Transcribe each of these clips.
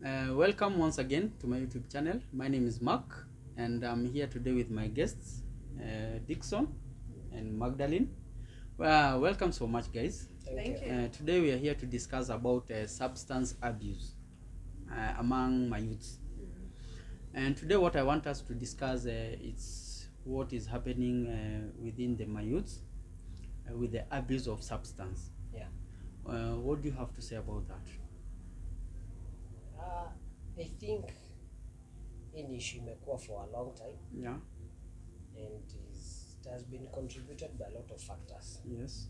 Welcome once again to my YouTube channel. My name is Mark, and I'm here today with my guests, Dixon and Magdalene. Welcome so much, guys. Thank you. Today we are here to discuss about substance abuse among my youths. And today what I want us to discuss is what is happening within the my youths with the abuse of substance. Yeah. What do you have to say about that? I think hii issue imekuwa for a long time. Yeah. And it has been contributed by a lot of factors. Yes.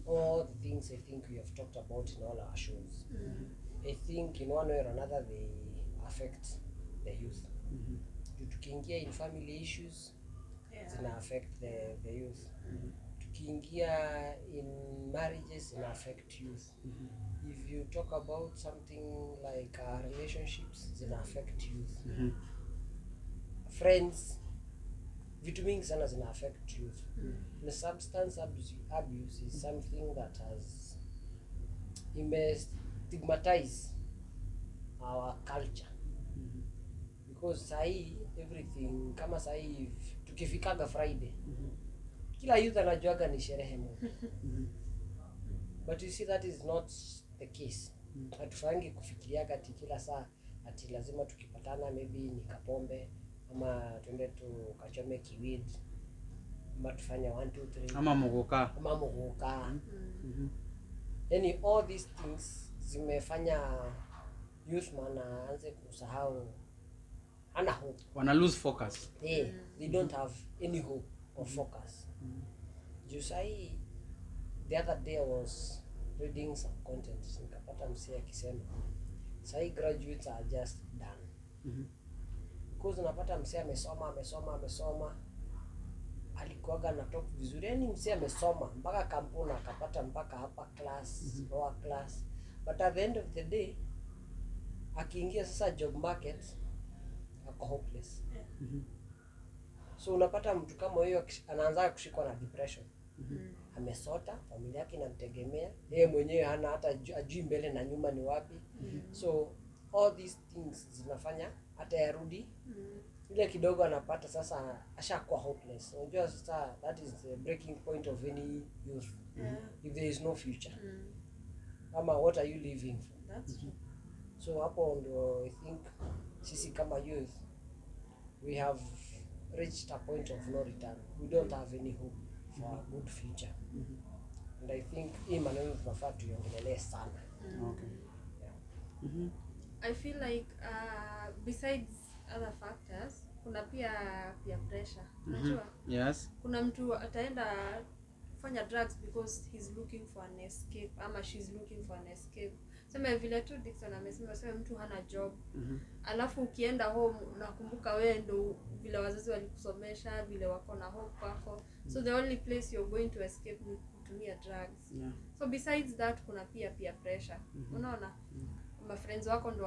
All the things I think we have talked about in all our shows. I think in one way or another they affect the youth. Tukiingia in family issues, zina affect the youth. Tukiingia in marriages, zina affect youth. If you talk about something like relationships, zina affect youth. Friends, vitu mingi sana zina affect youth. The substance abuse is something that has stigmatized our culture. Because sahi everything, kama sahi tukifikaga Friday, kila youth anajuaga ni sherehe moja. But you see that is not the case. Hatufangi kufikiriaga ati kila saa ati lazima tukipatana maybe ni kapombe ama twende tukachome kiwid ama tufanye 1 2 3 Ama muguka. Yani all these things zimefanya youth man aanze kusahau, hana hope. Wanna lose focus. They don't have any hope or focus. Jusai, the other day I was reading some content, nikapata msee akisema sai graduates are just done. Because unapata msee amesoma alikuwaga na top vizuri, yani msee amesoma mpaka kampuni akapata mpaka hapa class, lower class, but at the end of the day akiingia sasa job market ako hopeless. So unapata mtu kama huyo anaanza kushikwa na depression. Amesota, familia yake inamtegemea, yeye mwenyewe hana hata ajui mbele na nyuma ni wapi. So all these things zinafanya hata yarudi ile kidogo anapata sasa ashakuwa hopeless. Unajua sasa that is the breaking point of any youth. If there is no future. Ama what are you living for? That's true. So hapo ndio I think sisi kama youth we have reached a point of no return. We don't have any hope for a good future. And I think hii maneno tunafaa tuiongelee sana. Okay. Yeah. I feel like besides other factors kuna pia pressure. Unajua? Yes. Kuna mtu ataenda kufanya drugs because he's looking for an escape ama she's looking for an escape. Sema vile tu Dixon amesema, sema mtu hana job. Alafu ukienda home unakumbuka wewe ndo vile wazazi walikusomesha, vile wako na hope kwako. So the only place you're going to escape ni kutumia drugs. Yeah. So besides that kuna pia pressure. Unaona? My friends wako ndo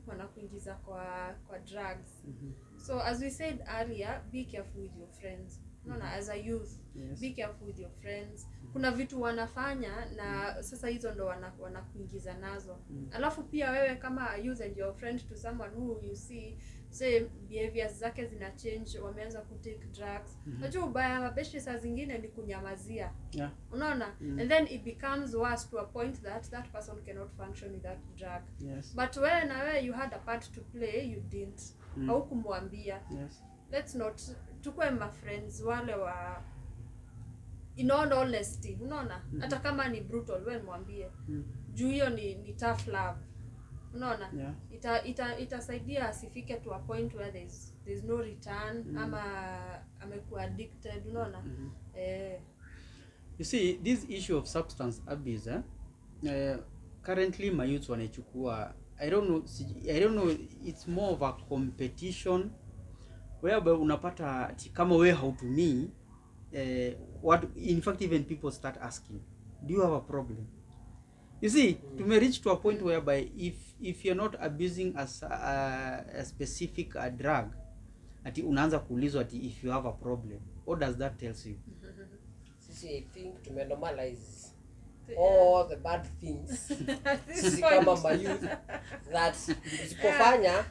wanakuingiza kwa drugs. So as we said earlier, be careful with your friends. Unaona, as a youth, Yes. be careful with your friends. Kuna vitu wanafanya na sasa hizo ndo wanakuingiza nazo. Alafu pia wewe kama a youth and your friend to someone who you see say behaviors zake zina change, wameanza ku take drugs. Unajua ubaya mabeshi saa zingine ni kunyamazia. Yeah. Unaona? And then it becomes worse to a point that that person cannot function without drug. Yes. But wewe you had a part to play, you didn't. Haukumwambia. Yes. Let's not tukue my friends wale wa in all honesty, unaona? Hata kama ni brutal wewe mwambie. Juu hiyo ni tough love. Unaona? Yeah. Itasaidia asifike to a point where there's no return ama amekuwa addicted, unaona? You see, this issue of substance abuse, currently my youth wanaichukua, I don't know, it's more of a competition whereby unapata kama wewe hautumii, in fact even people start asking, do you have a problem? You see, to reach to a point whereby if you're not abusing a specific drug, ati unaanza kuulizwa ati if you have a problem. What does that tells you? Sisi I think tumenormalize all the bad things sisi kama mayouth that usipofanya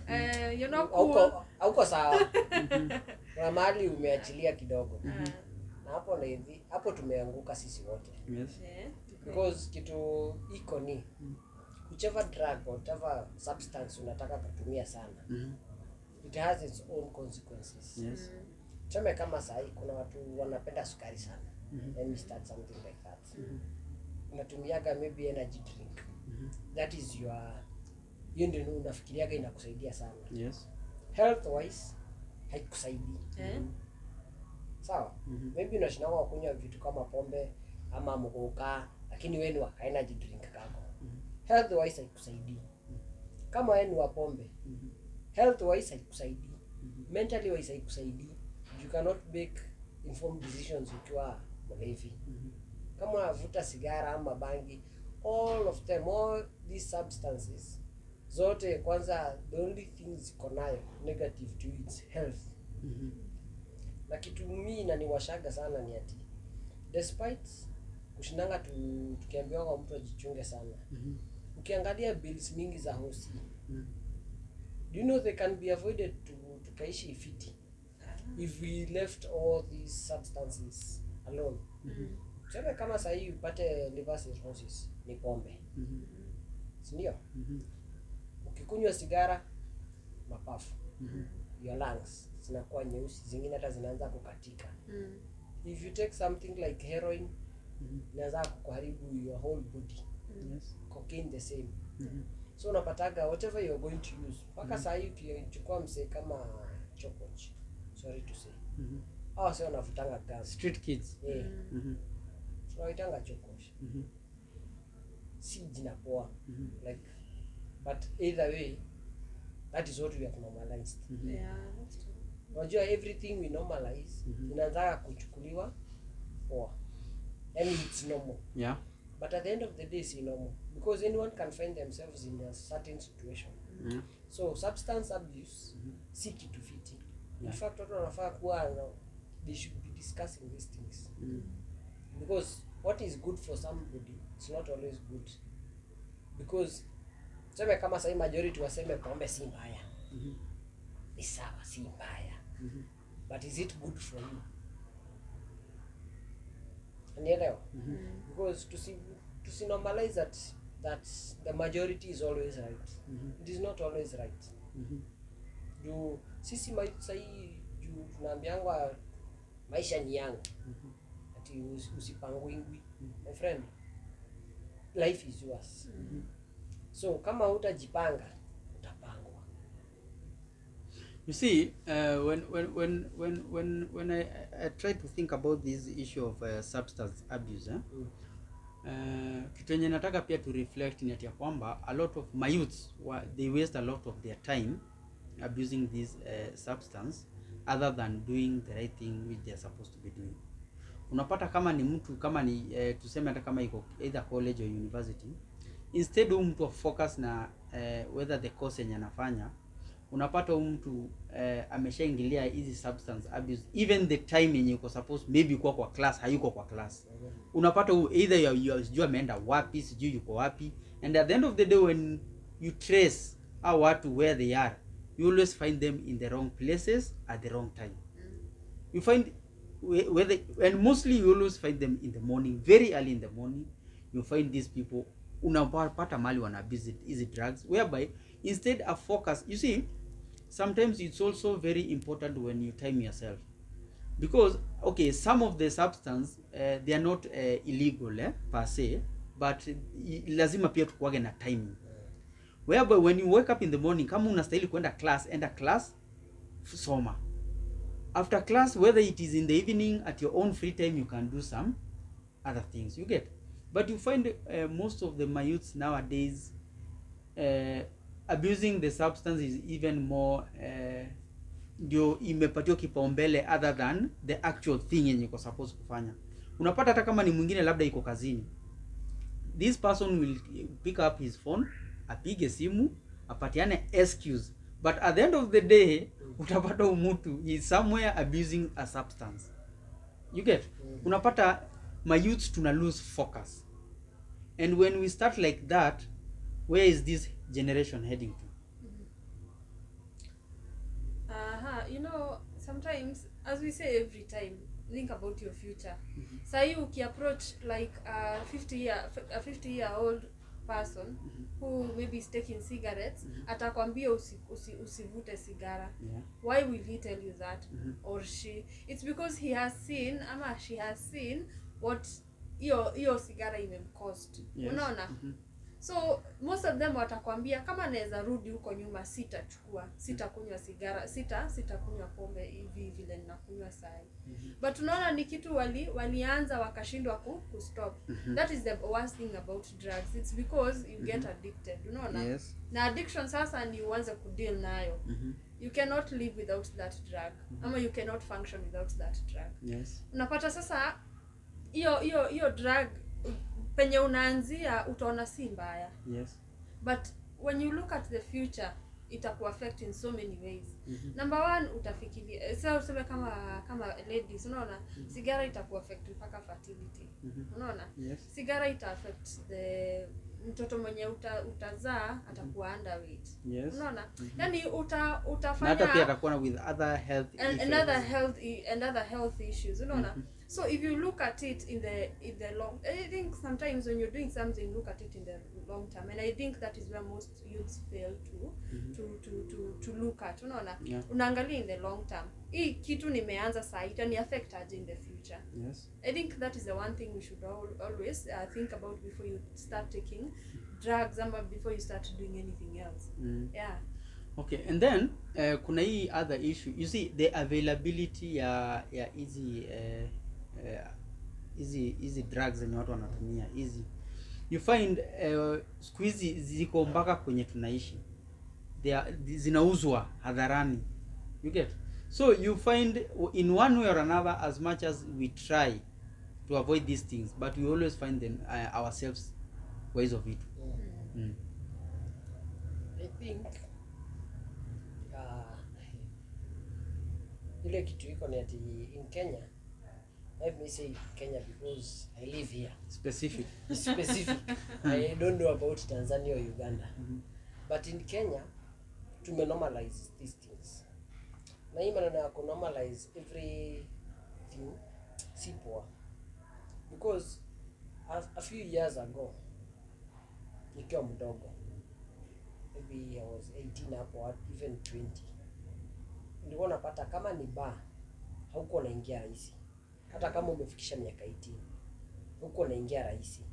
you're not cool. hauko sawa. Kuna mahali umeachilia kidogo, na hapo na hivi hapo tumeanguka sisi wote. Yes. Because kitu iko ni whichever drug or whatever substance unataka kutumia sana, it has its own consequences. Yes. Tuseme kama sahi kuna watu wanapenda sukari sana. Let me start something like that. Unatumiaga maybe energy drink. That is hiyo ndio unafikiriaga inakusaidia sana. Yes. Health wise haikusaidii. Sawa? Maybe unashinda kunywa vitu kama pombe ama mgoka, lakini wewe ni wa energy drink kako. Health wise haikusaidii. Kama wewe ni wa pombe, health wise haikusaidii. Mentally wise haikusaidii. You cannot make informed decisions ukiwa mlevi. Kama unavuta sigara ama bangi, all of them, all these substances zote, kwanza the only things iko nayo negative to its health. Na kitu mimi inaniwashaga sana ni ati despite kushindanga tukiambiwa kwa mtu ajichunge sana, ukiangalia bills mingi za hosi, do you know they can be avoided tukaishi ifiti if we left all these substances alone. Tuseme kama sasa hivi upate liver cirrhosis ni pombe. Sindio? Ukikunywa sigara, mapafu, your lungs zinakuwa nyeusi, zingine hata zinaanza kukatika. If you take something like heroin, inaanza kuharibu your whole body. Yes. Cocaine the same. So unapataga whatever you're going to use. Paka saa hii ukichukua msee kama Chokoch, sorry to say, sasa wanavutanga gas. Street kids. Tunaitanga Chokoch. Si jina poa. Like, but either way, that is what we have normalized. That's true. Unajua everything we normalize inaanza kuchukuliwa poa. And it's normal. Yeah. But at the end of the day, it's normal. Because anyone can find themselves in a certain situation. So substance abuse, si kitu fiti. In fact, watu wanafaa kuwa, they should be discussing these things. Because what is good for somebody, it's not always good. Because tuseme kama sasa majority waseme pombe si mbaya. Ni sawa, si mbaya. But is it good for you? Unielewa? Because to normalize that the majority is always right. It is not always right. Do sisi sahi tunaambiangwa maisha ni yangu. Ati usipangwingwi. My friend, life is yours. So kama utajipanga, utapangwa. You see, when I try to think about this issue of substance abuse, kitu yenye nataka pia to reflect ni ati ya kwamba a lot of my youths they waste a lot of their time abusing this substance other than doing the right thing which they are supposed to be doing. Unapata kama ni mtu kama ni tuseme hata kama iko either college or university, instead mtu focus na whether the course yenye anafanya, unapata mtu ameshaingilia hizi substance abuse even the time yenye uko supposed maybe kwa class hayuko kwa class. Unapata either you ameenda wapi, sijui yuko wapi, and at the end of the day when you trace how watu where they are, you always find them in the wrong places at the wrong time. You find and mostly you always find them in the morning, very early in the morning. You find these people unapata mali wana abuse easy drugs, whereby instead of focus, you see, sometimes it's also very important when you time yourself, because okay, some of the substance they are not illegal per se, but lazima pia tukuage na timing, whereby when you wake up in the morning, kama unastahili kwenda class, enda class, soma. After class, whether it is in the evening at your own free time, you can do some other things, you get. But you find most of the youths nowadays abusing the substance is even more ndio imepatiwa kipaumbele other than the actual thing yenye iko supposed kufanya. Unapata hata kama ni mwingine labda iko kazini, this person will pick up his phone, apige simu, apatiane excuse, but at the end of the day utapata mtu is somewhere abusing a substance, you get. Unapata my youths tuna lose focus. And when we start like that, where is this generation heading to? You know, sometimes, as we say every time, think about your future. Sahi ukiapproach like a 50-year-old person who maybe is taking cigarettes, atakwambia usivute sigara. Yeah. Why will he tell you that? Or she? It's because he has seen ama she has seen what hiyo sigara imemcost. Yes. Unaona? So most of them watakwambia kama naweza rudi huko nyuma sitakunywa sigara, sitakunywa pombe hivi vile ninakunywa sasa. But unaona ni kitu walianza wakashindwa ku stop. That is the worst thing about drugs. It's because you get addicted, unaona? Yes. Na addiction sasa ni uanze kudeal nayo. You cannot live without that drug. Ama you cannot function without that drug. Yes. Unapata sasa hiyo drug penye unaanzia utaona si mbaya. Yes. But when you look at the future, itaku affect in so many ways. Number one, utafikiria sasa useme kama ladies, unaona? Sigara itaku affect mpaka fertility. Unaona? Yes. Sigara ita affect the mtoto mwenye utazaa atakuwa underweight. Yes. Unaona? Yani utafanya hata pia atakuwa with other health another health issues, unaona? So if you look at it in the long, I think sometimes when you're doing something, look at it in the long term, and I think that is where most youths fail to look at. Unaona? Yeah. Unaangalia in the long term. Hii kitu nimeanza sasa itani affect aje in the future. Yes. I think that is the one thing we should always think about before you start taking drugs or before you start doing anything else. Yeah. Okay, and then kuna hii other issue. You see the availability ya easy drugs zenye watu wanatumia easy. You find siku hizi ziko mpaka kwenye tunaishi. Zinauzwa hadharani. You get? So you find in one way or another, as much as we try to avoid these things, but we always find them ourselves ways of it. I think ile kitu iko ni ati in Kenya, let me say Kenya because I live here. Specific. I don't know about Tanzania or Uganda. But in Kenya tume normalize these things. Na hii maneno ya normalize everything si poa. Because a few years ago nikiwa mdogo, maybe I was 18 hapo, even 20, nilikuwa napata kama ni bar hauko unaingia rahisi. Hata kama umefikisha miaka 18 huko unaingia rahisi,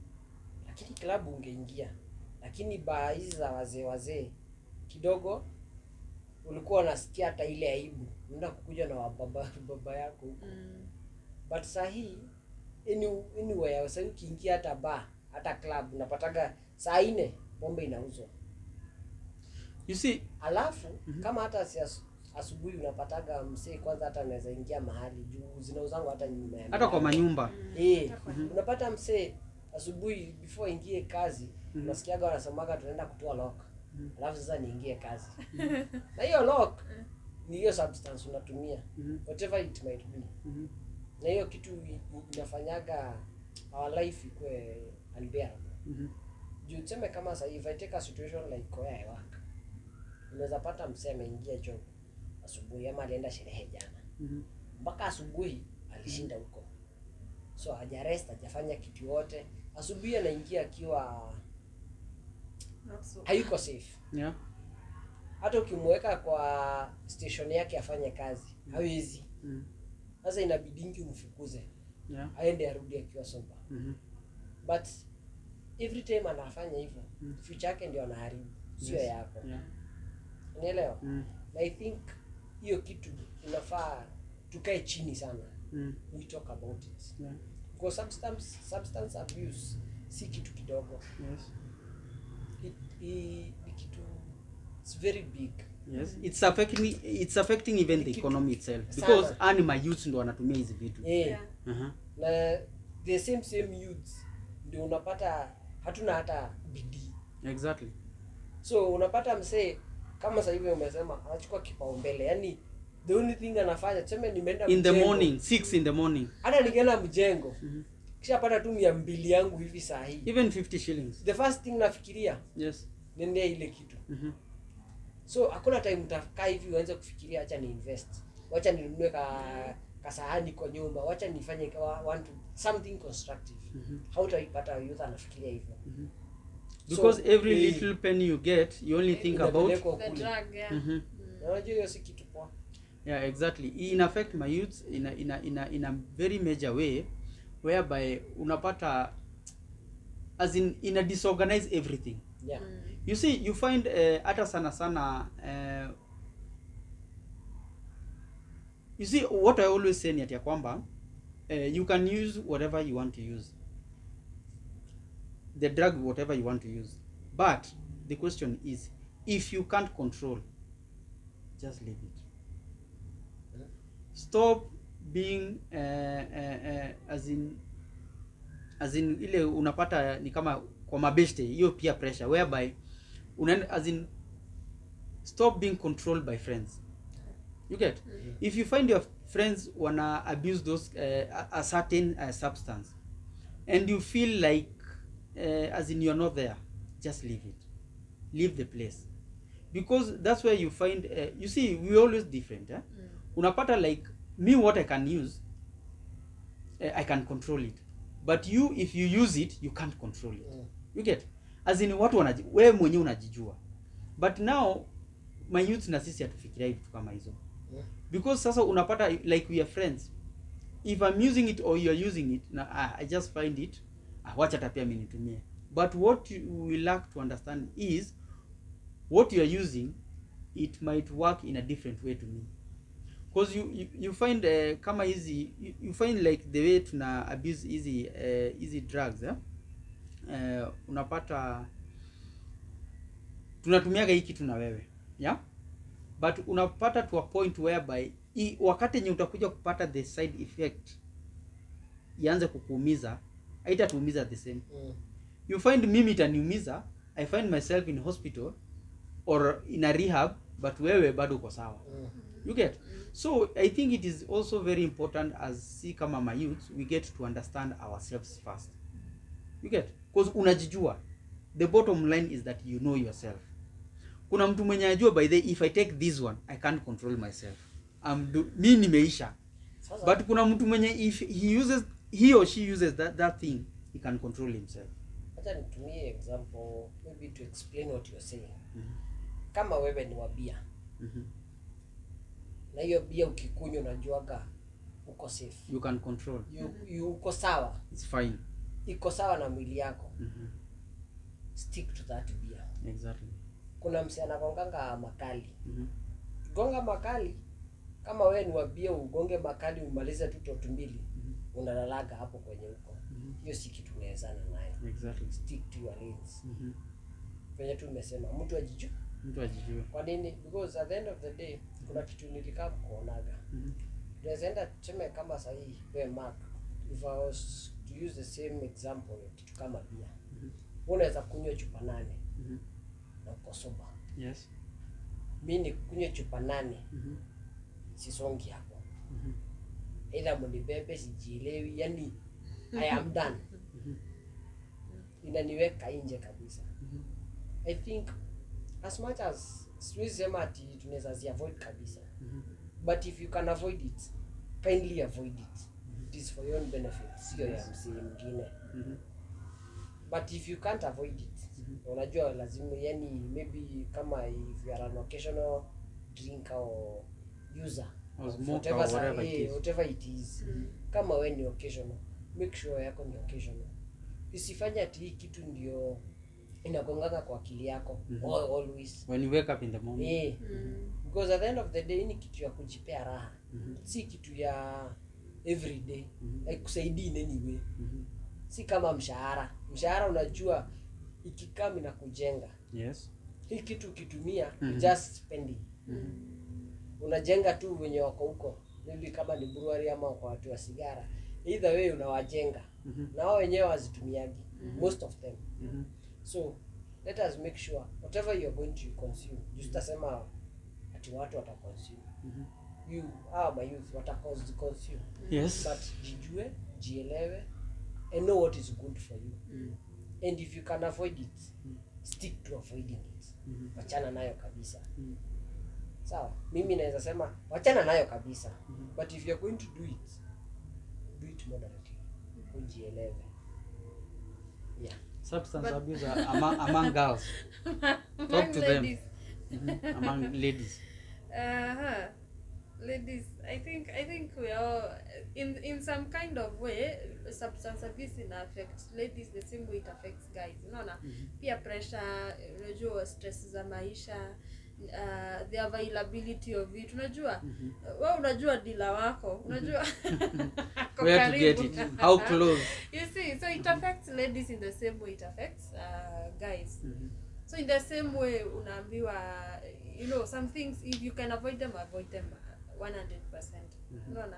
lakini club ungeingia. Lakini bar hizi za wazee kidogo ulikuwa unasikia hata ile aibu, unaenda kukuja na baba yako huko. But sahi anywhere sasa ukiingia hata bar hata club unapataga saa 4 pombe inauzwa. You see, alafu kama hata asubuhi unapataga msee kwanza hata anaweza ingia mahali juu zinauzangu hata nyuma ya hata kwa manyumba. Unapata msee asubuhi before ingie kazi unasikiaga wanasemaga tunaenda kutoa lock. Alafu sasa niingie kazi. Na hiyo lock ni hiyo substance unatumia. Whatever it might be. Na hiyo kitu inafanyaga our life ikue unbearable. Juu tuseme kama sasa if I take a situation like where I work, unaweza pata msee ameingia job asubuhi ama alienda sherehe jana. Mpaka asubuhi alishinda huko. So hajarest, hajafanya kitu yote. Asubuhi anaingia akiwa hayuko safe. Yeah. Hata ukimweka kwa station yake afanye kazi, hawezi. Sasa inabidingi umfukuze. Yeah. Aende arudi akiwa sober. But every time anafanya hivyo, future yake ndio anaharibu, sio yako. Yeah. Unaelewa? Na I think hiyo kitu inafaa tukae chini sana. We talk about it. Yeah. Because substance abuse si kitu kidogo. Yes. It's very big. Yes. It's affecting even the economy itself because animal youths ndo wanatumia hizi vitu. Na the same youths ndio unapata hatuna hata bidii. Exactly. So unapata msee kama sasa hivi umesema anachukua kipaumbele. Yaani the only thing anafanya tuseme nimeenda in the morning 6 in the morning. Hata nikienda mjengo kisha pata tu 200 yangu hivi saa hii, even 50 shillings. the first thing nafikiria Yes. nendea ile kitu. So hakuna time utakaa hivi uanze kufikiria acha ni invest, wacha ninunue kasahani kwa nyumba, wacha nifanye want to something constructive. Hautaipata youth anafikiria hivyo. Because So, every little penny you get, you only think about inapelekwa The kule. drug, yeah. Na unajua hiyo si kitu poa. Yeah, exactly. In affect my youth in a very major way, whereby unapata as in a disorganize everything. Yeah. You see, you find hata sana you see what I always say ni ati ya kwamba you can use whatever you want to use, the drug whatever you want to use, but the question is, if you can't control, just leave it. Stop being as in ile unapata ni kama kwa mabeshte hiyo peer pressure, whereby as in stop being controlled by friends. You get? If you find your friends wanna abuse those a certain substance, and you feel like as in you're not there, just leave it. Leave the place. Because that's where you find you see, we always different. Unapata like me, what I can use, I can control it, but you, if you use it, you can't control it. You get? As in watu wewe mwenyewe unajijua, but now my youth na sisi hatufikiria vitu kama hizo. Because sasa unapata like we are friends, if I'm using it or you are using it, I just find it, wacha tapia mimi nitumie. But what we lack to understand is what you are using, it might work in a different way to me. Because you find kama hizi you find like the way tuna abuse easy drugs, unapata tunatumiaga hiki kitu na wewe, yeah, but unapata to a point whereby wakati yenye utakuja kupata the side effect ianze kukuumiza, haitatuumiza the same. You find mimi itaniumiza, I find myself in hospital or in a rehab, but wewe bado uko sawa. You get? So I think it is also very important as si kama my youth, we get to understand ourselves first. You get? Because unajijua. The bottom line is that you know yourself. Kuna mtu mwenye anajua by the if I take this one, I can't control myself. Mimi nimeisha. But kuna mtu mwenye if he or she uses that thing, he can control himself. Acha nitumie example maybe to explain what you're saying. Kama wewe ni wa bia. Na hiyo bia ukikunywa unajuaga uko safe. You can control. You uko sawa. It's fine. Iko sawa na mwili yako. Stick to that beer. Exactly. Kuna msee anagonganga makali. Gonga makali. Kama wewe ni wa bia ugonge makali umalize tu tot mbili. Unalalaga hapo kwenye uko. Hiyo si kitu unawezana nayo. Exactly. Stick to your lanes. Venye tu umesema mtu ajijue. Mtu ajijue. Kwa nini? Because at the end of the day kuna kitu nilikaa kuonaga. Unaweza enda tuseme kama sahihi wewe Mark, if I was to use the same example kitu kama bia. Unaweza kunywa chupa 8 na uko sober. Yes. Mimi nikunywa chupa 8 sisongi hapo. Either mnibebe sijielewi, yani I am done. Inaniweka nje kabisa. I think as much as siwezi sema ati tunaweza avoid kabisa. But if you can avoid it, kindly avoid it. It is for your own benefit, sio ya msee mwingine. But if you can't avoid it, unajua lazima, yani maybe kama if you are an occasional drinker or user or smoker or whatever it is. Kama wewe ni occasional, make sure yako ni occasional. Usifanye ati hii kitu ndio inagongana kwa akili yako always when you wake up in the morning. Because at the end of the day ni kitu ya kujipea raha. Si kitu ya every day. Haikusaidii in any way. Si kama mshahara. Mshahara unajua ikikami na kujenga. Yes. Hii kitu ukitumia just spending. Unajenga tu wenye wako huko. Maybe kama ni brewery ama kwa watu wa sigara. Either way unawajenga. Na wao wenyewe wazitumiagi. Most of them. So let us make sure whatever you are going to consume, just asema ati watu wataconsume. You my youth wataconsume. Yes. But jijue, jielewe, and know what is good for you. And if you can avoid it, stick to avoiding it. Wachana nayo kabisa. Sawa, mimi naweza sema wachana nayo kabisa. But if you're going to do it moderately. Ujielewe. Yeah. Substance abuse among girls. Talk to them. Among ladies. Ladies, I think we are in some kind of way. Substance abuse affects ladies the same way it affects guys. Unaona? Peer pressure, unajua stress za maisha, the availability of it. Unajua? Wewe unajua dealer wako, unajua where to get it, how close. You see, so it affects ladies in the same way it affects guys. So in the same way unaambiwa, you know, some things if you can avoid them 100%. Unaona?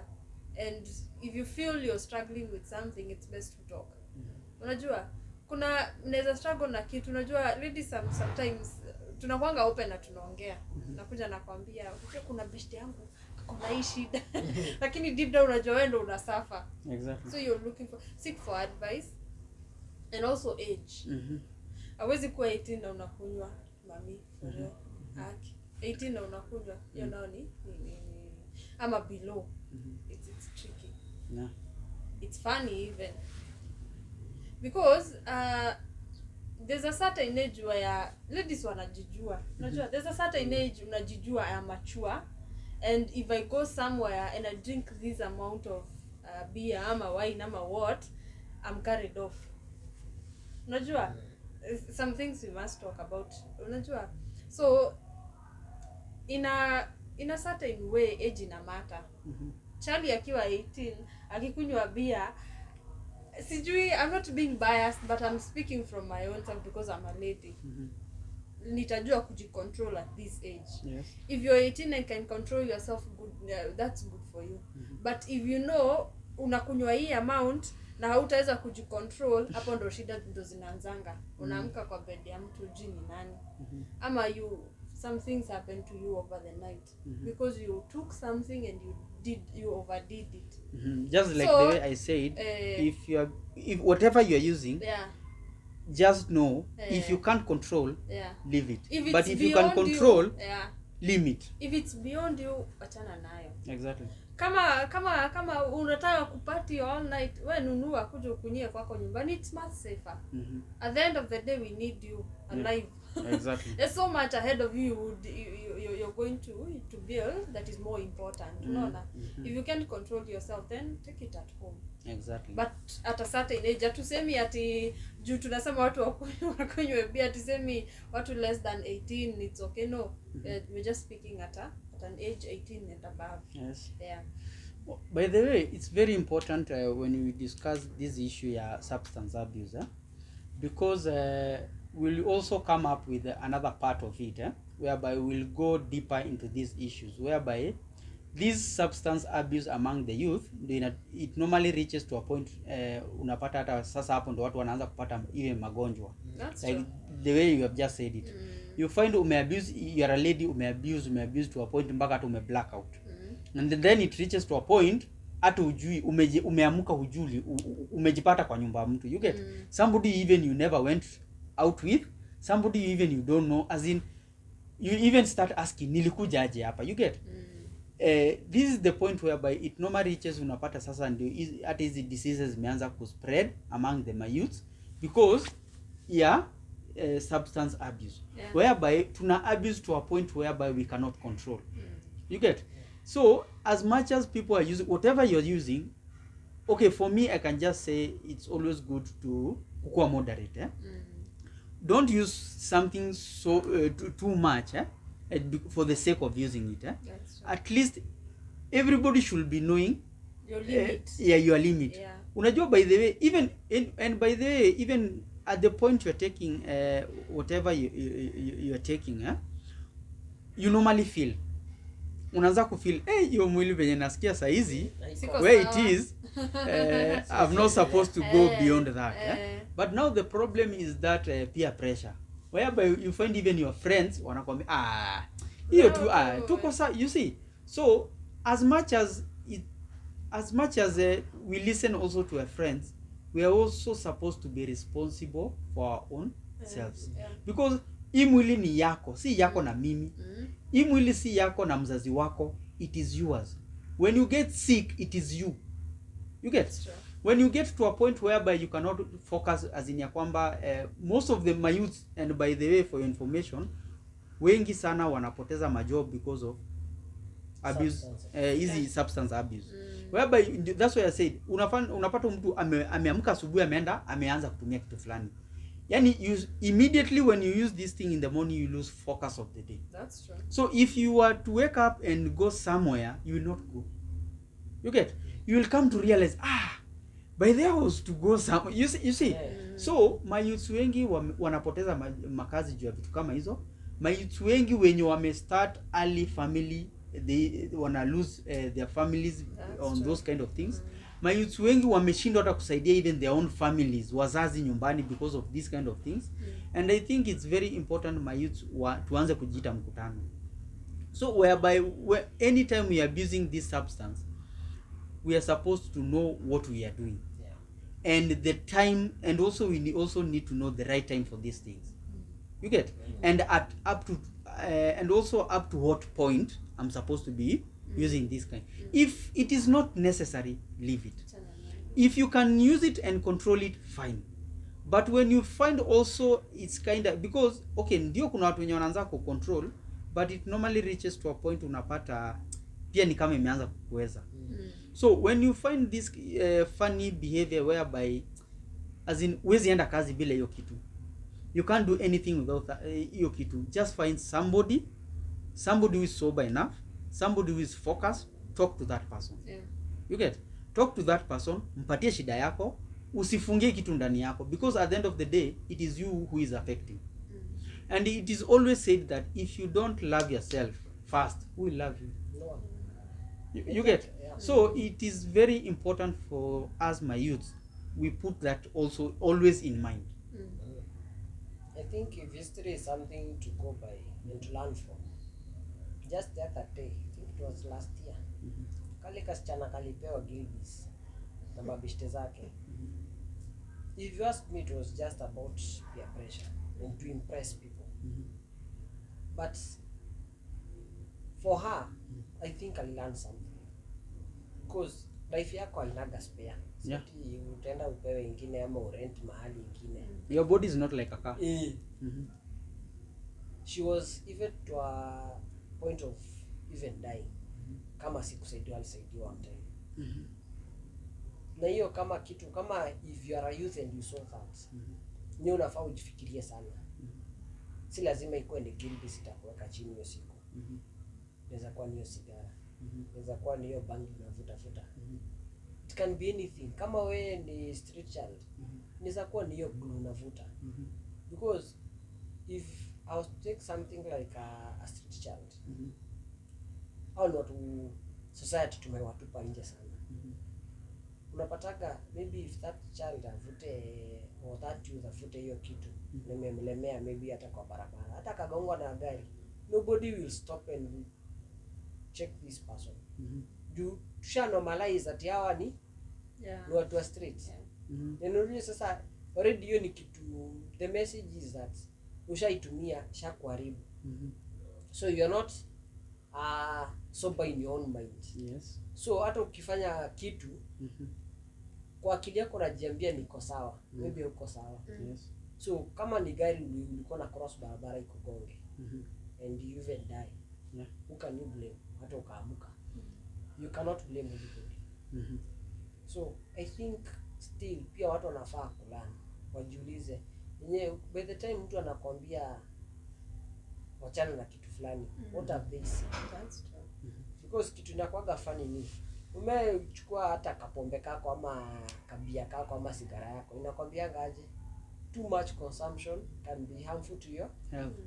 And if you feel you're struggling with something, it's best to talk. Unajua kuna mnaweza struggle na kitu, unajua ladies sometimes tunakuanga open na tunaongea. Nakuja nakwambia kuna best yangu kuna hii shida. Lakini deep down unajua wewe ndio una suffer. Exactly. So you're seek for advice and also age. Hawezi kuwa 18 na unakunywa mami. Aki 18 na unakunywa hiyo nao ni ama below. It's tricky. Yeah. It's funny even because there's a certain age where ladies wanajijua. Unajua there's a certain age unajijua I am mature, and if I go somewhere and I drink this amount of beer ama wine ama what, I'm carried off. Unajua some things we must talk about. Unajua so in a certain way age ina matter. Charlie akiwa 18 akikunywa beer, sijui, I'm not being biased but I'm speaking from my own self because I'm a lady. Nitajua kujicontrol at this age. Yes. If you're 18 and can control yourself, good, that's good for you. But if you know unakunywa hii amount na hautaweza kujicontrol, hapo ndo shida ndo zinaanzanga. Unaamka kwa bed ya mtu jini nani. Ama some things happen to you over the night because you took something and you overdid it. Just like the way I said, if whatever you are using, just know if you can't control, leave it. But if you can control, limit. If it's beyond you, achana nayo. Exactly. Kama unataka kupati all night, wewe nunua kuja ukunyie kwako nyumbani, it's much safer. At the end of the day we need you alive. Exactly. There's so much ahead of you you're going to build that is more important. Unaona? If you can't control yourself, then take it at home. Exactly. But at a certain age, hatusemi ati juu tunasema watu wakunywe beer, hatusemi watu less than 18 it's okay, no. We're just speaking at an age 18 and above. Yes. Yeah. By the way, it's very important when we discuss this issue substance abuse, because we'll also come up with another part of it, whereby we'll go deeper into these issues, whereby this substance abuse among the youth, it normally reaches to a point unapata hata sasa hapo ndo watu wanaanza kupata ile magonjwa. That's like true. The way you have just said it. You find umeabuse, you are a lady, umeabuse to a point mpaka hata black out. And then it reaches to a point hata ujui umeamuka hujuli umejipata kwa nyumba ya mtu. You get somebody even you never went out with, somebody even you don't know, as in you even start asking nilikuja aje hapa. You get this is the point whereby it normally reaches unapata sasa ndio hata hizi diseases zimeanza kuspread among the youths because substance abuse, whereby tuna abuse to a point whereby we cannot control. You get? So as much as people are using whatever you're using, okay, for me I can just say it's always good to kuwa moderate. Don't use something so too much for the sake of using it. At least everybody should be knowing your limit. Your limit. Unajua, by the way, even and by the way, even at the point you're taking whatever you're taking, you normally feel, unaanza kufeel hiyo mwili venye nasikia saa hizi where it is, I'm not supposed to go beyond that. But now the problem is that peer pressure, whereby you find even your friends wanakwambia hiyo tu tuko you see. So as much as we listen also to our friends, we are also supposed to be responsible for our own selves. Yeah. Because hii mwili ni yako, si yako na mimi. Hii mwili si yako na mzazi wako, it is yours. When you get sick, it is you. You get? Sure. When you get to a point whereby you cannot focus, as in ya kwamba most of the youths, and by the way for your information, wengi sana wanapoteza majob because of abuse, easy substance abuse. Whereby that's why I said unapata mtu ameamka asubuhi ameanza kutumia kitu fulani. Yani immediately when you use this thing in the morning, you lose focus of the day. That's true. So if you are to wake up and go somewhere, you will not go. You get? You will come to realize, by the way I was to go somewhere. You see? Yeah. So mayouth wengi wanapoteza makazi juu ya vitu kama hizo. Mayouth wengi wenye wamestart early family, they wanna lose their families. That's on true. those kind of things. Mayouth wengi wameshindwa hata kusaidia even their own families, wazazi nyumbani, because of these kind of things. And I think it's very important mayouth tuanze kujiita mkutano. So whereby anytime we are abusing this substance, we are supposed to know what we are doing. Yeah. And the time, and also we also need to know the right time for these things. You get? And up to what point I'm supposed to be using this kind. If it is not necessary, leave it. If you can use it and control it, fine. But when you find also it's kind of, because okay, ndio kuna watu wenye wanaanza ku control, but it normally reaches to a point unapata pia ni kama imeanza kukuweza. So when you find this funny behavior whereby, as in huwezi enda kazi bila hiyo kitu, you can't do anything without hiyo kitu, just find somebody who is sober enough, somebody who is focused, talk to that person. Yeah. You get? Talk to that person, mpatie shida yako, usifungie kitu ndani yako, because at the end of the day it is you who is affecting. And it is always said that if you don't love yourself first, who will love you? No one. You get? Yeah. So it is very important for us, my youths, we put that also always in mind. I think if history is something to go by and to learn from, just the other day, I think it was last year, kale kasichana kalipewa Gilbis na mabishte zake. If you ask me, it was just about peer pressure and to impress people. But for her, I think I learned something, because life yako hainaga spare. Yeah. Sati utaenda upewe ingine ama urent mahali ingine. Your body is not like a car. She was even to a point of even dying. Kama sikusaidiwa alisaidiwa on time. Na hiyo kama kitu kama, if you are a youth and you saw that, ni unafaa ujifikirie sana. Si lazima ikuwe ni guilty sitakuweka chini hiyo siku. Inaweza kuwa ni hiyo sigara. Inaweza kuwa ni hiyo bangi unavuta. It can be anything. Kama wewe ni street child, inaweza kuwa ni hiyo glue unavuta. Because if I was to take something like a street child, au ni watu society tumewatupa nje sana. Unapataka maybe if that child avute or that youth avute hiyo kitu, nimemlemea maybe hata kwa barabara, hata kagongwa na gari, nobody will stop and check this person. Do tusha normalize that hawa ni watu wa street. Ndio sasa already hiyo ni kitu, the message is that ushaitumia shakuharibu. So you are not sober in your own mind. Yes. So hata ukifanya kitu kwa akili yako unajiambia niko sawa, maybe uko sawa. Yes. So kama ni gari ulikuwa na cross barabara ikugonge and you even die, who can you blame? Hata ukaamuka, you cannot blame anybody. So I think still pia watu wanafaa kulana, wajiulize yenyewe, by the time mtu anakwambia wachana na kitu fulani, what have they seen? That's true. Because kitu inakuwaga funny ni umechukua hata kapombe kako ama kabia kako ama sigara yako, inakwambianga aje too much consumption can be harmful to your Health.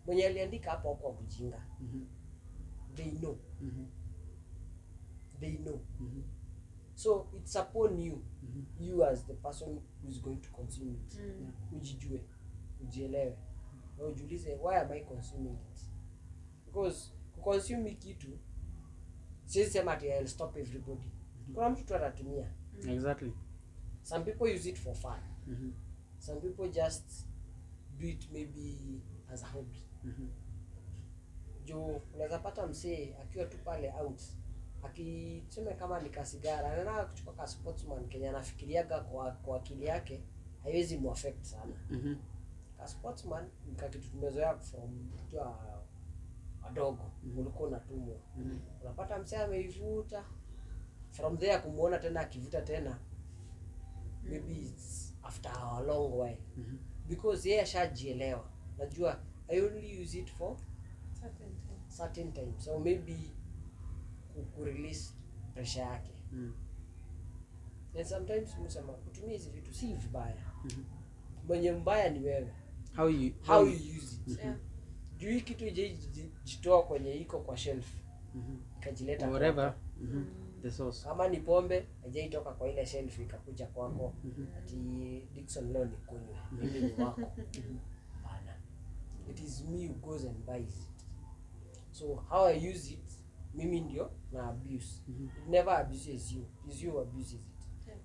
Mwenye aliandika hapo kwa mjinga. They know. They know. So it's upon you, you as the person who is going to consume it. Ujijue, ujielewe, na ujiulize, why am I consuming it? Because consume kitu siwezi sema ati I'll stop everybody. Kuna mtu tu atatumia. Exactly. Some people use it for fun. Mhm. Some people just do it maybe as a hobby. Mhm. Jo, unaweza pata msee akiwa tu pale out akisema kama ni kasigara, anaenda kuchukua ka sportsman Kenya, anafikiriaga kwa akili yake haiwezi muaffect sana. Mhm. Ka sportsman ni kitu tumezoea from tukiwa wadogo, ulikuwa unatumwa. Unapata msee ameivuta, from there kumuona tena akivuta tena, maybe it's after a long while. Because yeye ashajielewa, najua I only use it for certain time, so maybe ku release pressure yake. And sometimes msema kutumia hizi vitu si vibaya. Mwenye mbaya ni wewe, How you use it. Juu hii kitu jitoa kwenye iko kwa shelf, ikajileta whatever. The source. kama ni pombe haijaitoka kwa ile shelf ikakuja kwako, ati Dickson leo ni kunywa, mimi ni wako. Bana, it is me who goes and buys it. So how I use it, mimi ndio na abuse. It never abuses you, it's you who abuses it.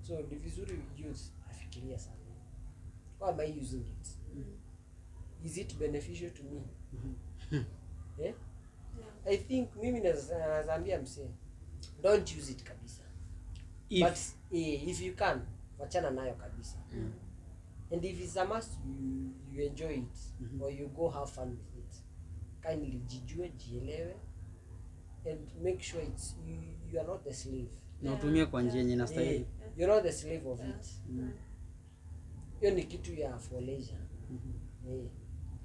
So ni vizuri use afikiria sana, why am I using it? Is it beneficial to me? I think mimi nazaambia msee, don't use it kabisa. But if you can, wachana nayo kabisa. And if it's a must, you enjoy it, or you go have fun with it. Kindly jijue, jielewe, and make sure it's you are not the slave. Na utumie kwa njia yenye inastahili. You're not the slave of it. Hiyo ni kitu ya for leisure.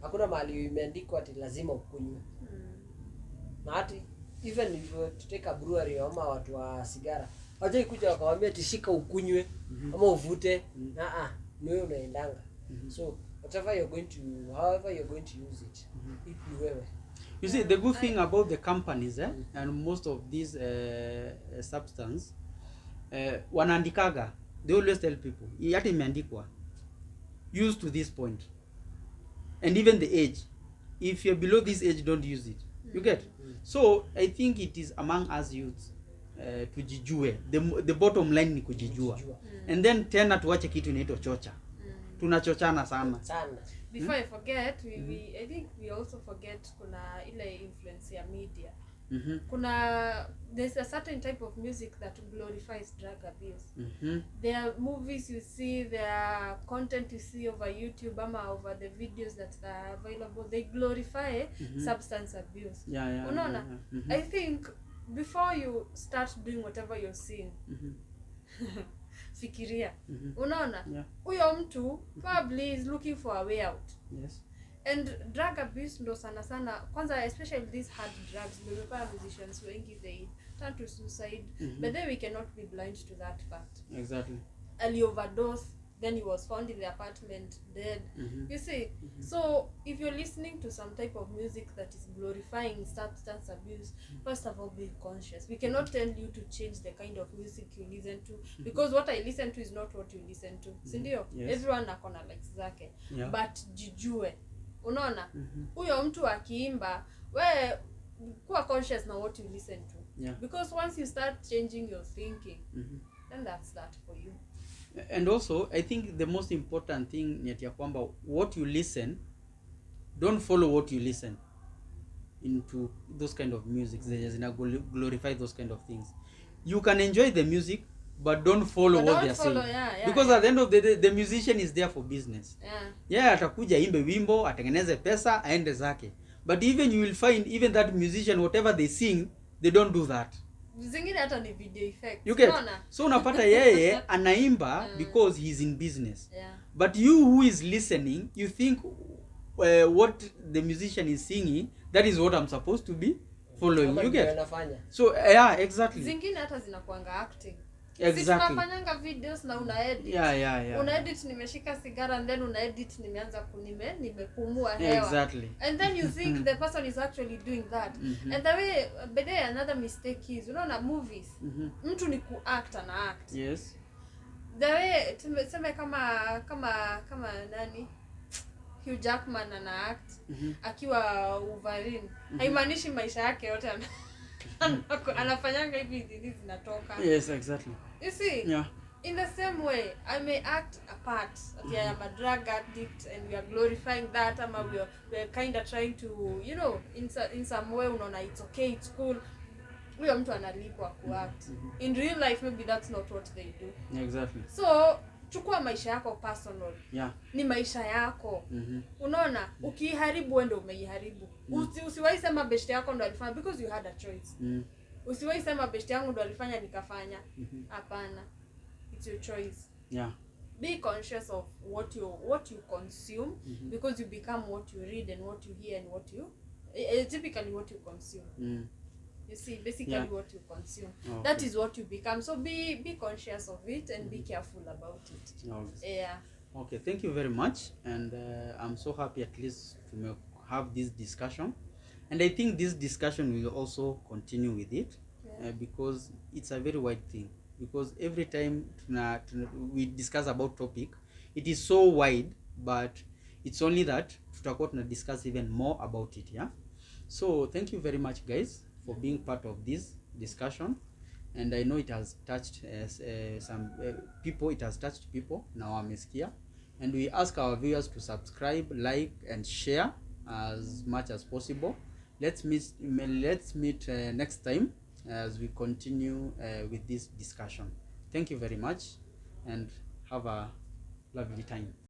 Hakuna mahali imeandikwa ati lazima ukunywe. Na hati even if you take a brewery ama watu wa sigara, hawajai kuja wakawaambia tishika ukunywe ama uvute. Ni wewe unaendanga. So however you're going to use it, it ni wewe. You see, the good thing about the companies and most of these substance, wanaandikaga, they always tell people, hata imeandikwa, use to this point. And even the age. If you're below this age, don't use it. You get? So, I think it is among us youths tujijue. The bottom line ni kujijua. And then tena tuwache kitu inaitwa chocha. Tunachochana sana. Before I forget, I think we also forget kuna ile influence ya media. There's a certain type of music that glorifies drug abuse. There are movies you see, there are content you see over YouTube ama over the videos that are available, they glorify substance abuse. Unaona? I think before you start doing whatever you're seeing, fikiria. Unaona? Huyo mtu probably is looking for a way out. Yes. And drug abuse ndo sana kwanza, especially these hard drugs, the musicians wengi they turn to suicide. But then we cannot be blind to that fact. Exactly. Early overdose, then he was found in the apartment dead. You see, so if you're listening to some type of music that is glorifying substance abuse, first of all, be conscious. We cannot tell you to change the kind of music you listen to, because what I listen to is not what you listen to. Sindio? Yes. Everyone akona likes zake. But jijue. Unaona? Huyo mtu akiimba, we kuwa conscious na what you listen to. Because once you start changing your thinking, then that's that for you. And also, I think the most important thing ni ya kwamba what you listen, don't follow what you listen into those kind of music. They glorify those kind of things. You can enjoy the music, but don't follow what they are saying. Because at the end of the day, the musician is there for business. Atakuja imbe wimbo, atengeneze pesa, aende zake. But even you will find, even that musician, whatever they sing, they don't do that. Zingine hata ni video effects. You get? So unapata yeye anaimba because he's in business. But you who is listening, you think what the musician is singing, that is what I'm supposed to be following. You get? So exactly. Zingine hata zinakuanga acting. Exactly. Sisi tunafanyanga videos na una edit. Una edit nimeshika sigara and then una edit nimeanza nimepumua hewa. Exactly. And then you think the person is actually doing that. And the way, but then another mistake is, unaona movies. Mtu ni kuact na act. Yes. The way tuseme kama nani? Hugh Jackman ana act akiwa Wolverine. Haimaanishi maisha yake yote anafanyanga hivi zinatoka. Yes, exactly. You see? in the same way I may act a part that I am a drug addict and we are glorifying that, ama we're kind of trying to, you know, in some way unaona it's okay, it's cool, huyo mtu analipwa kuact. In real life maybe that's not what they do. Exactly. So chukua maisha yako personal. Yeah. Ni maisha yako. Unaona, ukiharibu wewe ndio umeiharibu. Usiwahi sema best yako ndo alifanya because you had a choice. Usiwahi sema best yangu ndo alifanya nikafanya. Hapana. It's your choice. Yeah. Be conscious of what you consume, because you become what you read and what you hear and what you typically what you consume. You see, basically what you consume. Okay. That is what you become. So be conscious of it and be careful about it. Okay. Yeah. Okay, thank you very much, and I'm so happy at least to have this discussion, and I think this discussion will also continue with it, because it's a very wide thing. Because every time we discuss about topic, it is so wide, but it's only that tutakuwa tuna discuss even more about it. Yeah. So thank you very much, guys, for being part of this discussion, and I know it has touched some people. It has touched people now, wamesikia, and we ask our viewers to subscribe, like, and share as much as possible. Let's meet next time as we continue with this discussion. Thank you very much, and have a lovely time.